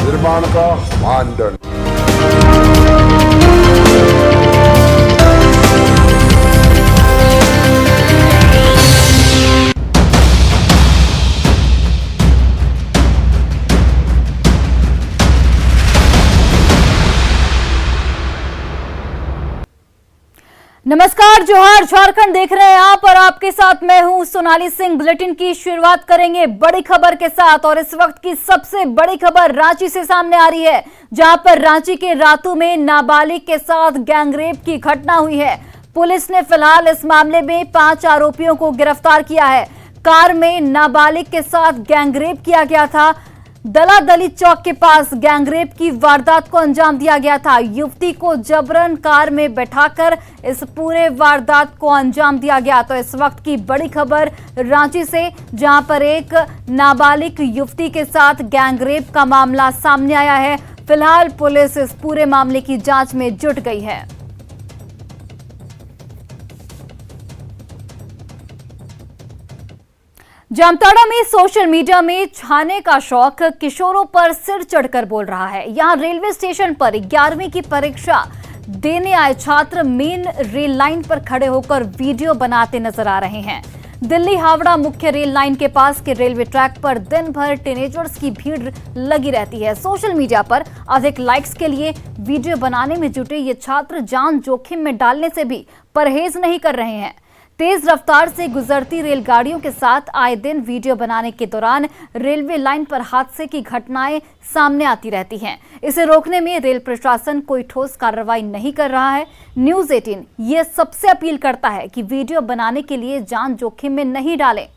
निर्माण का मानदंड। नमस्कार, जोहार, झारखंड देख रहे हैं आप और आपके साथ मैं हूं सोनाली सिंह। बुलेटिन की शुरुआत करेंगे बड़ी खबर के साथ और इस वक्त की सबसे बड़ी खबर रांची से सामने आ रही है, जहां पर रांची के रातू में नाबालिग के साथ गैंगरेप की घटना हुई है। पुलिस ने फिलहाल इस मामले में 5 आरोपियों को गिरफ्तार किया है। कार में नाबालिग के साथ गैंगरेप किया गया था। दलादली चौक के पास गैंगरेप की वारदात को अंजाम दिया गया था। युवती को जबरन कार में बैठाकर इस पूरे वारदात को अंजाम दिया गया। तो इस वक्त की बड़ी खबर रांची से, जहां पर एक नाबालिग युवती के साथ गैंगरेप का मामला सामने आया है। फिलहाल पुलिस इस पूरे मामले की जांच में जुट गई है। जामताड़ा में सोशल मीडिया में छाने का शौक किशोरों पर सिर चढ़कर बोल रहा है। यहां रेलवे स्टेशन पर 11वीं की परीक्षा देने आए छात्र मेन रेल लाइन पर खड़े होकर वीडियो बनाते नजर आ रहे हैं। दिल्ली हावड़ा मुख्य रेल लाइन के पास के रेलवे ट्रैक पर दिन भर टीनेजर्स की भीड़ लगी रहती है। सोशल मीडिया पर अधिक लाइक्स के लिए वीडियो बनाने में जुटे ये छात्र जान जोखिम में डालने से भी परहेज नहीं कर रहे हैं। तेज रफ्तार से गुजरती रेलगाड़ियों के साथ आए दिन वीडियो बनाने के दौरान रेलवे लाइन पर हादसे की घटनाएं सामने आती रहती हैं। इसे रोकने में रेल प्रशासन कोई ठोस कार्रवाई नहीं कर रहा है। न्यूज़ 18 ये सबसे अपील करता है कि वीडियो बनाने के लिए जान जोखिम में नहीं डालें।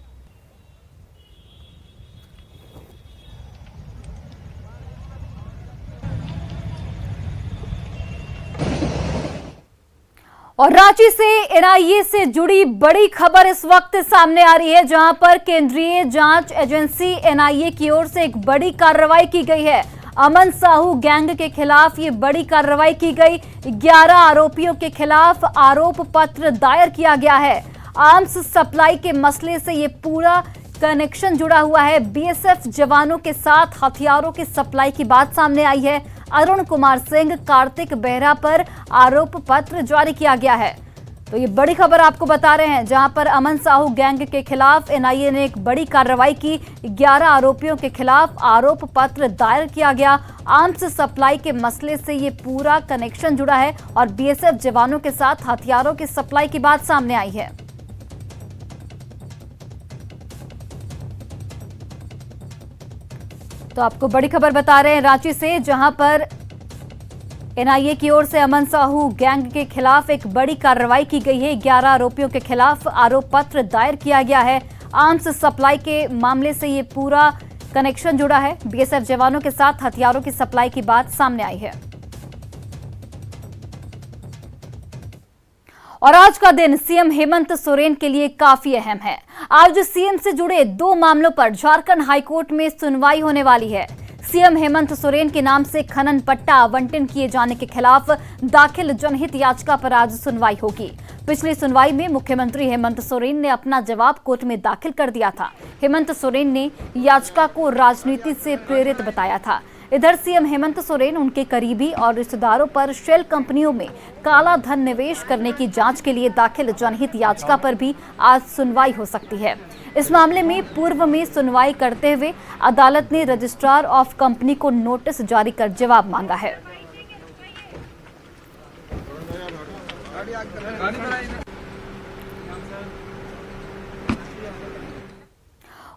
और रांची से एनआईए से जुड़ी बड़ी खबर इस वक्त सामने आ रही है, जहां पर केंद्रीय जांच एजेंसी एनआईए की ओर से एक बड़ी कार्रवाई की गई है। अमन साहू गैंग के खिलाफ ये बड़ी कार्रवाई की गई। 11 आरोपियों के खिलाफ आरोप पत्र दायर किया गया है। आर्म्स सप्लाई के मसले से ये पूरा कनेक्शन जुड़ा हुआ है। बीएसएफ जवानों के साथ हथियारों की सप्लाई की बात सामने आई है। अरुण कुमार सिंह, कार्तिक बेहरा पर आरोप पत्र जारी किया गया है। तो ये बड़ी खबर आपको बता रहे हैं, जहां पर अमन साहू गैंग के खिलाफ एनआईए ने एक बड़ी कार्रवाई की। 11 आरोपियों के खिलाफ आरोप पत्र दायर किया गया। आर्म्स सप्लाई के मसले से ये पूरा कनेक्शन जुड़ा है और बीएसएफ जवानों के साथ हथियारों की सप्लाई की बात सामने आई है। तो आपको बड़ी खबर बता रहे हैं रांची से, जहां पर एनआईए की ओर से अमन साहू गैंग के खिलाफ एक बड़ी कार्रवाई की गई है। 11 आरोपियों के खिलाफ आरोप पत्र दायर किया गया है। आर्म्स सप्लाई के मामले से ये पूरा कनेक्शन जुड़ा है। बीएसएफ जवानों के साथ हथियारों की सप्लाई की बात सामने आई है। और आज का दिन सीएम हेमंत सोरेन के लिए काफी अहम है। आज सीएम से जुड़े 2 मामलों पर झारखंड हाईकोर्ट में सुनवाई होने वाली है। सीएम हेमंत सोरेन के नाम से खनन पट्टा आवंटन किए जाने के खिलाफ दाखिल जनहित याचिका पर आज सुनवाई होगी। पिछली सुनवाई में मुख्यमंत्री हेमंत सोरेन ने अपना जवाब कोर्ट में दाखिल कर दिया था। हेमंत सोरेन ने याचिका को राजनीति से प्रेरित बताया था। इधर सीएम हेमंत सोरेन, उनके करीबी और रिश्तेदारों पर शेल कंपनियों में काला धन निवेश करने की जांच के लिए दाखिल जनहित याचिका पर भी आज सुनवाई हो सकती है। इस मामले में पूर्व में सुनवाई करते हुए अदालत ने रजिस्ट्रार ऑफ कंपनी को नोटिस जारी कर जवाब मांगा है।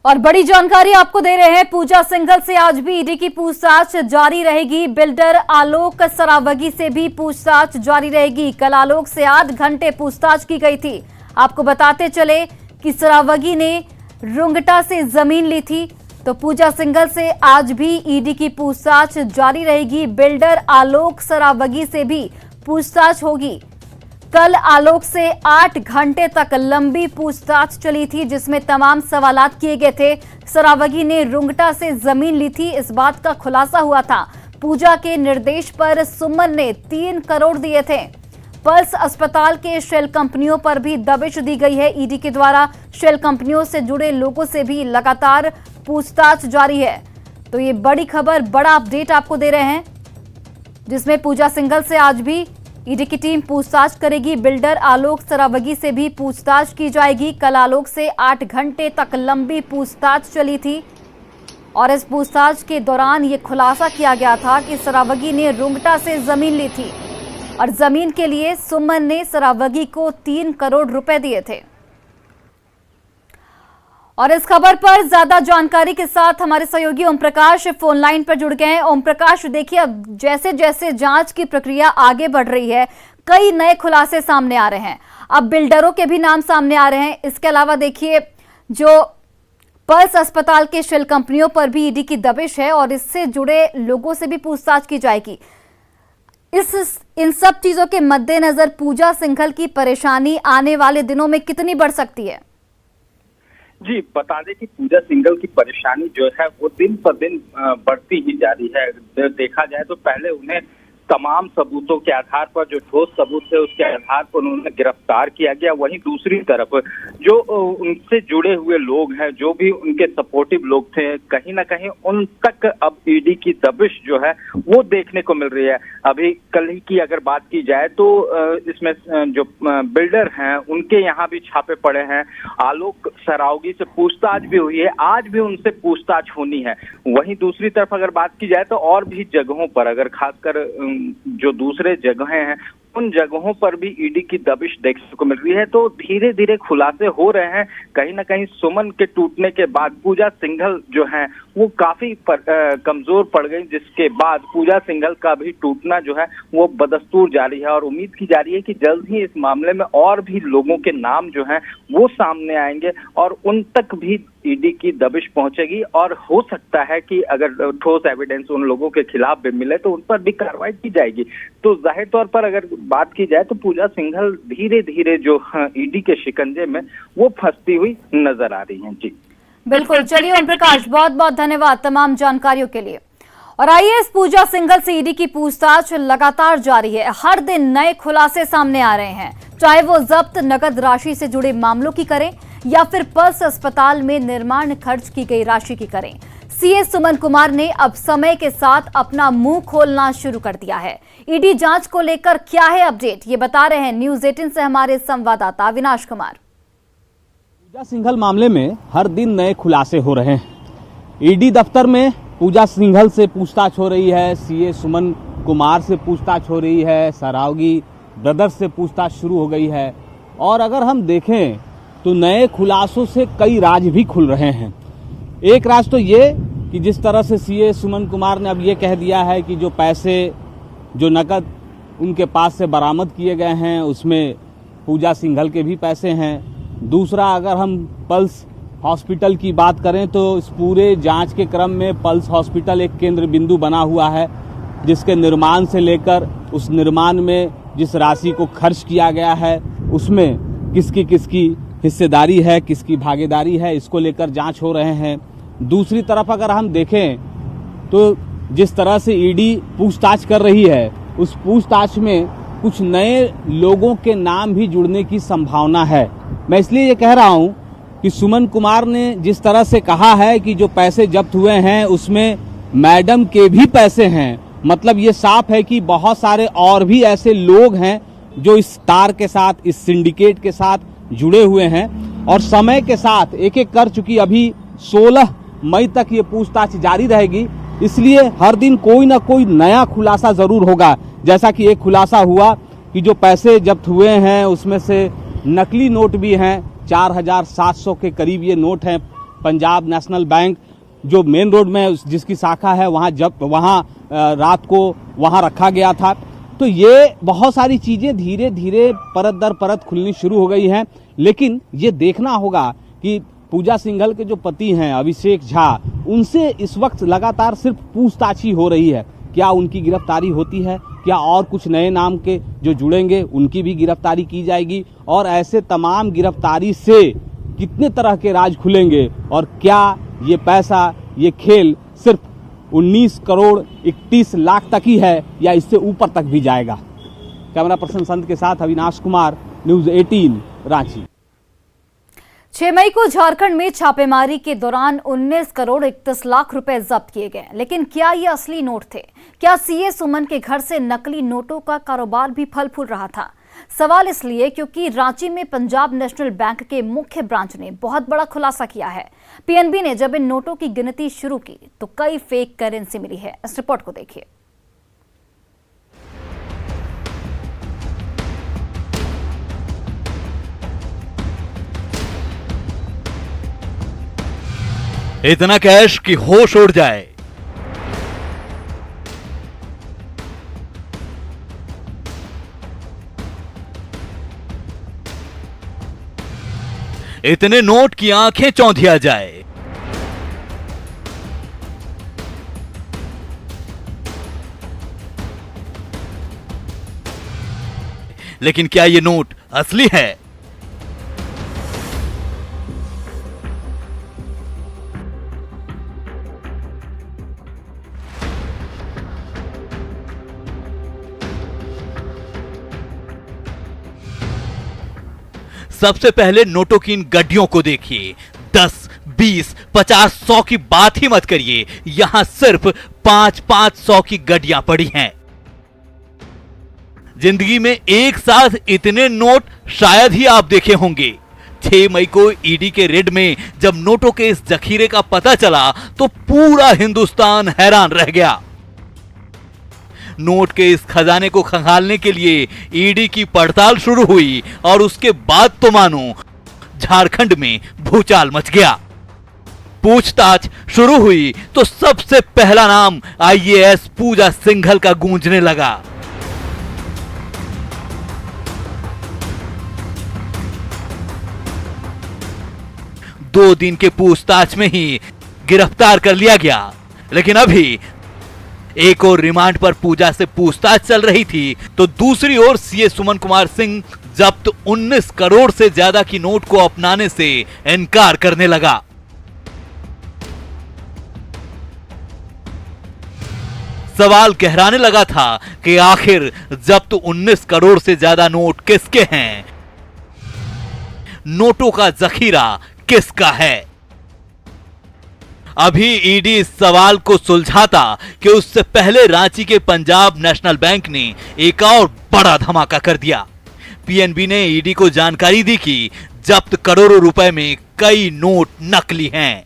और बड़ी जानकारी आपको दे रहे हैं, पूजा सिंघल से आज भी ईडी की पूछताछ जारी रहेगी। बिल्डर आलोक सरावगी से भी पूछताछ जारी रहेगी। कल आलोक से 8 घंटे पूछताछ की गई थी। आपको बताते चले कि सरावगी ने रुंगटा से जमीन ली थी। तो पूजा सिंघल से आज भी ईडी की पूछताछ जारी रहेगी। बिल्डर आलोक सरावगी से भी पूछताछ होगी। कल आलोक से 8 घंटे तक लंबी पूछताछ चली थी, जिसमें तमाम सवालात किए गए थे। सरावगी ने रुंगटा से जमीन ली थी, इस बात का खुलासा हुआ था। पूजा के निर्देश पर सुमन ने 3 करोड़ दिए थे। पल्स अस्पताल के शेल कंपनियों पर भी दबिश दी गई है ईडी के द्वारा। शेल कंपनियों से जुड़े लोगों से भी लगातार पूछताछ जारी है। तो ये बड़ी खबर, बड़ा अपडेट आपको दे रहे हैं, जिसमें पूजा सिंघल से आज भी ईडी की टीम पूछताछ करेगी। बिल्डर आलोक सरावगी से भी पूछताछ की जाएगी। कल आलोक से 8 घंटे तक लंबी पूछताछ चली थी और इस पूछताछ के दौरान ये खुलासा किया गया था कि सरावगी ने रुंगटा से जमीन ली थी और जमीन के लिए सुमन ने सरावगी को 3 करोड़ रुपए दिए थे। और इस खबर पर ज्यादा जानकारी के साथ हमारे सहयोगी ओम प्रकाश फोन लाइन पर जुड़ गए हैं। ओम प्रकाश, देखिए अब जैसे जैसे जांच की प्रक्रिया आगे बढ़ रही है, कई नए खुलासे सामने आ रहे हैं। अब बिल्डरों के भी नाम सामने आ रहे हैं। इसके अलावा देखिए, जो पल्स अस्पताल के शेल कंपनियों पर भी ईडी की दबिश है और इससे जुड़े लोगों से भी पूछताछ की जाएगी। इन सब चीजों के मद्देनजर पूजा सिंघल की परेशानी आने वाले दिनों में कितनी बढ़ सकती है? जी, बता दें कि पूजा सिंघल की परेशानी जो है वो दिन पर दिन बढ़ती ही जा रही है। देखा जाए तो पहले उन्हें तमाम सबूतों के आधार पर, जो ठोस सबूत थे उसके आधार पर उन्हें गिरफ्तार किया गया। वहीं दूसरी तरफ जो उनसे जुड़े हुए लोग हैं, जो भी उनके सपोर्टिव लोग थे, कहीं ना कहीं उन तक अब ईडी की दबिश जो है वो देखने को मिल रही है। अभी कल ही की अगर बात की जाए तो इसमें जो बिल्डर हैं उनके यहाँ भी छापे पड़े हैं। आलोक सरावगी से पूछताछ भी हुई है, आज भी उनसे पूछताछ होनी है। वहीं दूसरी तरफ अगर बात की जाए तो और भी जगहों पर, अगर खासकर जो दूसरे जगहें हैं उन जगहों पर भी ईडी की दबिश देखने को मिल रही है। तो धीरे धीरे खुलासे हो रहे हैं। कहीं ना कहीं सुमन के टूटने के बाद पूजा सिंघल जो है वो काफी कमजोर पड़ गई, जिसके बाद पूजा सिंघल का भी टूटना जो है वो बदस्तूर जारी है। और उम्मीद की जा रही है कि जल्द ही इस मामले में और भी लोगों के नाम जो हैं वो सामने आएंगे और उन तक भी ईडी की दबिश पहुंचेगी। और हो सकता है कि अगर ठोस एविडेंस उन लोगों के खिलाफ भी मिले तो उन पर भी कार्रवाई की जाएगी। तो जाहिर तौर पर अगर बात की जाए तो पूजा सिंघल धीरे धीरे जो ईडी के शिकंजे में वो फंसती हुई नजर आ रही हैं। जी बिल्कुल, चलिए ओम प्रकाश, बहुत बहुत धन्यवाद तमाम जानकारियों के लिए। और आइए, इस पूजा सिंघल से ईडी की पूछताछ लगातार जारी है। हर दिन नए खुलासे सामने आ रहे हैं, चाहे वो जब्त नकद राशि से जुड़े मामलों की करें या फिर पल्स अस्पताल में निर्माण खर्च की गई राशि की करें। सीए सुमन कुमार ने अब समय के साथ अपना मुंह खोलना शुरू कर दिया है। ईडी जांच को लेकर क्या है अपडेट, ये बता रहे हैं न्यूज 18 से हमारे संवाददाता अविनाश कुमार। पूजा सिंघल मामले में हर दिन नए खुलासे हो रहे हैं। ईडी दफ्तर में पूजा सिंघल से पूछताछ हो रही है, सीए सुमन कुमार से पूछताछ हो रही है, सरावगी ब्रदर्स से पूछताछ शुरू हो गई है। और अगर हम देखें तो नए खुलासों से कई राज भी खुल रहे हैं। एक राज तो ये कि जिस तरह से सीए सुमन कुमार ने अब ये कह दिया है कि जो पैसे, जो नकद उनके पास से बरामद किए गए हैं उसमें पूजा सिंघल के भी पैसे हैं। दूसरा, अगर हम पल्स हॉस्पिटल की बात करें तो इस पूरे जांच के क्रम में पल्स हॉस्पिटल एक केंद्र बिंदु बना हुआ है, जिसके निर्माण से लेकर उस निर्माण में जिस राशि को खर्च किया गया है उसमें किसकी किसकी हिस्सेदारी है, किसकी भागीदारी है, इसको लेकर जांच हो रहे हैं। दूसरी तरफ अगर हम देखें तो जिस तरह से ईडी पूछताछ कर रही है उस पूछताछ में कुछ नए लोगों के नाम भी जुड़ने की संभावना है। मैं इसलिए ये कह रहा हूं कि सुमन कुमार ने जिस तरह से कहा है कि जो पैसे जब्त हुए हैं उसमें मैडम के भी पैसे हैं, मतलब ये साफ है कि बहुत सारे और भी ऐसे लोग हैं जो इस तार के साथ, इस सिंडिकेट के साथ जुड़े हुए हैं और समय के साथ एक एक कर चुकी। अभी 16 मई तक ये पूछताछ जारी रहेगी, इसलिए हर दिन कोई ना कोई नया खुलासा जरूर होगा। जैसा कि एक खुलासा हुआ कि जो पैसे जब्त हुए हैं उसमें से नकली नोट भी हैं, 4700 के करीब ये नोट हैं। पंजाब नेशनल बैंक जो मेन रोड में जिसकी शाखा है वहाँ रात को वहाँ रखा गया था। तो ये बहुत सारी चीजें धीरे धीरे परत दर परत खुलनी शुरू हो गई हैं। लेकिन ये देखना होगा कि पूजा सिंघल के जो पति हैं अभिषेक झा, उनसे इस वक्त लगातार सिर्फ पूछताछ ही हो रही है। क्या उनकी गिरफ्तारी होती है, क्या और कुछ नए नाम के जो जुड़ेंगे उनकी भी गिरफ्तारी की जाएगी, और ऐसे तमाम गिरफ्तारी से कितने तरह के राज खुलेंगे और क्या ये पैसा, ये खेल सिर्फ 19 करोड़ 31 लाख तक ही है या इससे ऊपर तक भी जाएगा। कैमरा पर्सन संत के साथ अविनाश कुमार, न्यूज 18 रांची। 6 मई को झारखंड में छापेमारी के दौरान 19 करोड़ 31 लाख रुपए जब्त किए गए। लेकिन क्या ये असली नोट थे? क्या सीए सुमन के घर से नकली नोटों का कारोबार भी फल फूल रहा था? सवाल इसलिए क्योंकि रांची में पंजाब नेशनल बैंक के मुख्य ब्रांच ने बहुत बड़ा खुलासा किया है। पीएनबी ने जब इन नोटों की गिनती शुरू की तो कई फेक करेंसी मिली है। इस रिपोर्ट को देखिए। इतना कैश कि होश उड़ जाए। इतने नोट की आंखें चौंधिया जाए। लेकिन क्या ये नोट असली है? सबसे पहले नोटों की इन गड्डियों को देखिए। 10, 20, 50, 100 की बात ही मत करिए, यहां सिर्फ 500 की गड्डियां पड़ी हैं। जिंदगी में एक साथ इतने नोट शायद ही आप देखे होंगे। 6 मई को ईडी के रेड में जब नोटों के इस जखीरे का पता चला तो पूरा हिंदुस्तान हैरान रह गया। नोट के इस खजाने को खंगालने के लिए ईडी की पड़ताल शुरू हुई और उसके बाद तो मानो झारखंड में भूचाल मच गया। पूछताछ शुरू हुई तो सबसे पहला नाम आईएएस पूजा सिंघल का गूंजने लगा। दो दिन के पूछताछ में ही गिरफ्तार कर लिया गया। लेकिन अभी एक और रिमांड पर पूजा से पूछताछ चल रही थी तो दूसरी ओर सीए सुमन कुमार सिंह जब्त 19 करोड़ से ज्यादा की नोट को अपनाने से इनकार करने लगा। सवाल गहराने लगा था कि आखिर जब्त 19 करोड़ से ज्यादा नोट किसके हैं? नोटों का जखीरा किसका है? अभी ईडी इस सवाल को सुलझाता कि उससे पहले रांची के पंजाब नेशनल बैंक ने एक और बड़ा धमाका कर दिया। पीएनबी ने ईडी को जानकारी दी कि जब्त करोड़ों रुपए में कई नोट नकली हैं।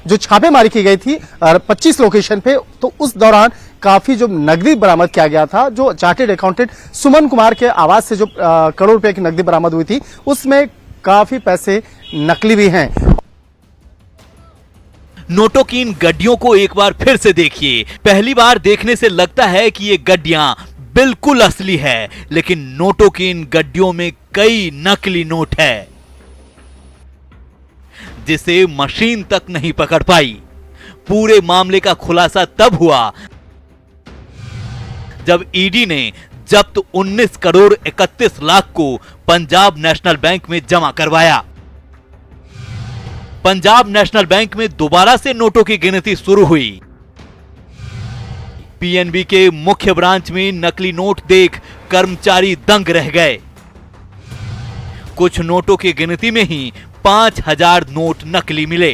जो छापेमारी की गई थी 25 लोकेशन पे, तो उस दौरान काफी जो नकदी बरामद किया गया था, जो चार्टेड अकाउंटेंट सुमन कुमार के आवास से जो करोड़ रुपए की नकदी बरामद हुई थी, उसमें काफी पैसे नकली भी हैं। नोटों की इन गड्डियों को एक बार फिर से देखिए। पहली बार देखने से लगता है कि ये गड्डियां बिल्कुल असली है, लेकिन नोटों की इन गड्डियों में कई नकली नोट है जिसे मशीन तक नहीं पकड़ पाई। पूरे मामले का खुलासा तब हुआ जब ईडी ने जब्त 19 करोड़ 31 लाख को पंजाब नेशनल बैंक में जमा करवाया। पंजाब नेशनल बैंक में दोबारा से नोटों की गिनती शुरू हुई। पीएनबी के मुख्य ब्रांच में नकली नोट देख कर्मचारी दंग रह गए। कुछ नोटों की गिनती में ही 5000 नोट नकली मिले,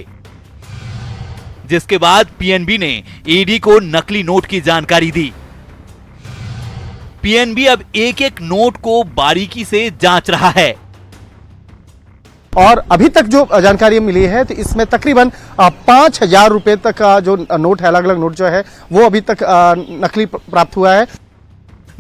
जिसके बाद पीएनबी ने ईडी को नकली नोट की जानकारी दी। पीएनबी अब एक एक नोट को बारीकी से जांच रहा है और अभी तक जो जानकारी मिली है तो इसमें तकरीबन 5000 रुपए तक का जो नोट है, अलग अलग नोट जो है वो अभी तक नकली प्राप्त हुआ है।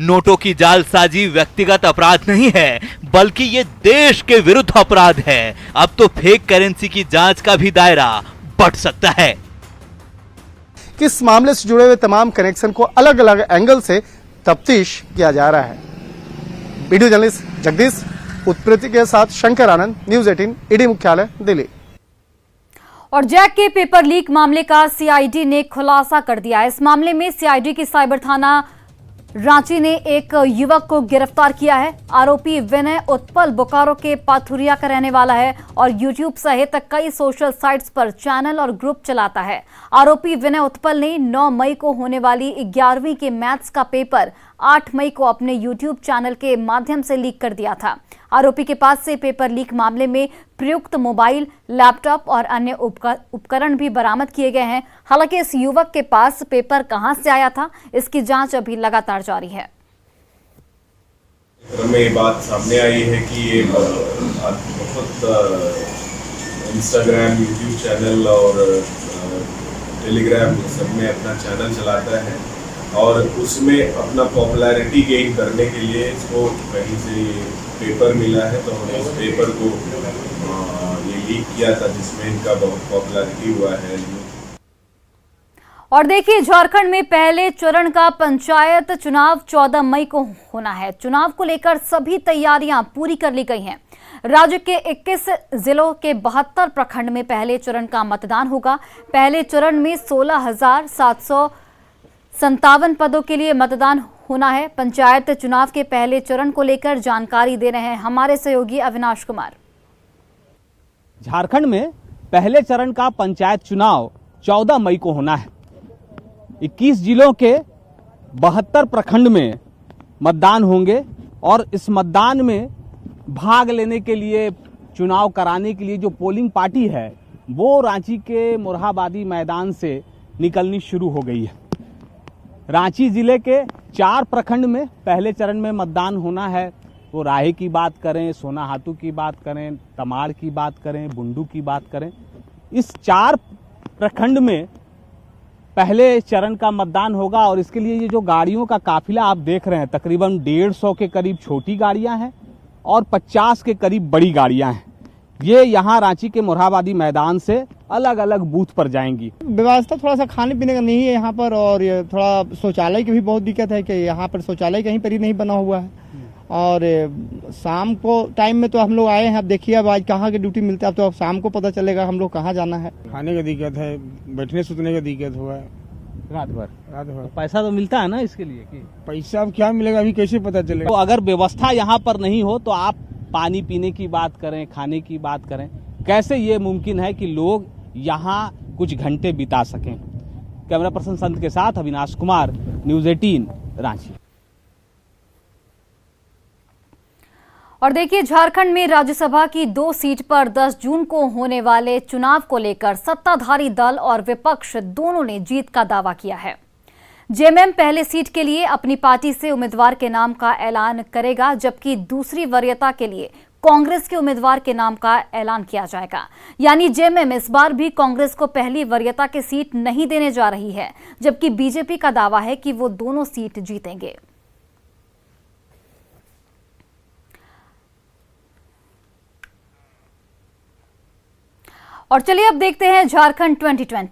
नोटों की जालसाजी व्यक्तिगत अपराध नहीं है, बल्कि ये देश के विरुद्ध अपराध है। अब तो फेक करेंसी की जांच का भी दायरा बढ़ सकता है। किस मामले से जुड़े हुए तमाम कनेक्शन को अलग अलग एंगल से तफ्तीश किया जा रहा है। वीडियो जर्नलिस्ट जगदीश उत्प्रेती के साथ शंकर आनंद, न्यूज 18 ईडी मुख्यालय दिल्ली। और जैक के पेपर लीक मामले का सीआईडी ने खुलासा कर दिया। इस मामले में सीआईडी की साइबर थाना रांची ने एक युवक को गिरफ्तार किया है। आरोपी विनय उत्पल बोकारो के पाथुरिया का रहने वाला है और यूट्यूब सहित कई सोशल साइट्स पर चैनल और ग्रुप चलाता है। आरोपी विनय उत्पल ने 9 मई को होने वाली 11वीं के मैथ्स का पेपर 8 मई को अपने यूट्यूब चैनल के माध्यम से लीक कर दिया था। आरोपी के पास से पेपर लीक मामले में प्रयुक्त मोबाइल, लैपटॉप और अन्य उपकरण भी बरामद किए गए हैं। हालांकि इस युवक के पास पेपर कहां से आया था, इसकी जांच अभी लगातार जारी है। में ये बात सामने आई है कि ये बहुत इंस्टाग्राम, यूट्यूब चैनल और टेलीग्राम सब में अपना चैनल चलाता है और उसमें अपना पॉपुलैरिटी गेन करने के लिए इसको कहीं से पेपर मिला है, तो हमने उस पेपर को ये लीक किया था जिसमें इनका बहुत पॉपुलैरिटी हुआ है। और देखिए, झारखंड में पहले चरण का पंचायत चुनाव 14 मई को होना है। चुनाव को लेकर सभी तैयारियां पूरी कर ली गई हैं। राज्य के 21 जिलों के 72 प्रखंड में पहले चरण का मतदान होगा। पहले चरण में 16,757 पदों के लिए मतदान होना है। पंचायत चुनाव के पहले चरण को लेकर जानकारी दे रहे हैं हमारे सहयोगी अविनाश कुमार। झारखंड में पहले चरण का पंचायत चुनाव 14 मई को होना है। 21 जिलों के 72 प्रखंड में मतदान होंगे और इस मतदान में भाग लेने के लिए, चुनाव कराने के लिए जो पोलिंग पार्टी है वो रांची के मोरहाबादी मैदान से निकलनी शुरू हो गई है। रांची जिले के 4 प्रखंड में पहले चरण में मतदान होना है। वो राहे की बात करें, सोनाहातू की बात करें, तमाड़ की बात करें, बुंडू की बात करें, इस 4 प्रखंड में पहले चरण का मतदान होगा। और इसके लिए ये जो गाड़ियों का काफिला आप देख रहे हैं, तकरीबन 150 के करीब छोटी गाड़ियां हैं और 50 के करीब बड़ी गाड़ियां हैं। ये यहाँ रांची के मोरहाबादी मैदान से अलग अलग बूथ पर जाएंगी। व्यवस्था थोड़ा सा खाने पीने का नहीं है यहाँ पर, और ये थोड़ा शौचालय की भी बहुत दिक्कत है कि यहाँ पर शौचालय कहीं पर ही नहीं बना हुआ है। और शाम को टाइम में तो हम लोग आए हैं, अब देखिए अब आज कहाँ की ड्यूटी मिलता है, अब तो अब शाम को पता चलेगा हम लोग कहाँ जाना है। खाने का दिक्कत है, बैठने सुतने का दिक्कत हुआ है रात भर। तो पैसा तो मिलता है ना इसके लिए कि पैसा अब क्या मिलेगा अभी कैसे पता चलेगा। तो अगर व्यवस्था यहाँ पर नहीं हो तो आप पानी पीने की बात करें, खाने की बात करें, कैसे ये मुमकिन है कि लोग यहाँ कुछ घंटे बिता सकें। कैमरा पर्सन संत के साथ अविनाश कुमार, न्यूज़ 18 रांची। और देखिए, झारखंड में राज्यसभा की 2 सीट पर 10 जून को होने वाले चुनाव को लेकर सत्ताधारी दल और विपक्ष दोनों ने जीत का दावा किया है। जेएमएम पहले सीट के लिए अपनी पार्टी से उम्मीदवार के नाम का ऐलान करेगा, जबकि दूसरी वरीयता के लिए कांग्रेस के उम्मीदवार के नाम का ऐलान किया जाएगा। यानी जेएमएम इस बार भी कांग्रेस को पहली वरीयता की सीट नहीं देने जा रही है, जबकि बीजेपी का दावा है कि वो दोनों सीट जीतेंगे। और चलिए अब देखते हैं झारखंड 2020।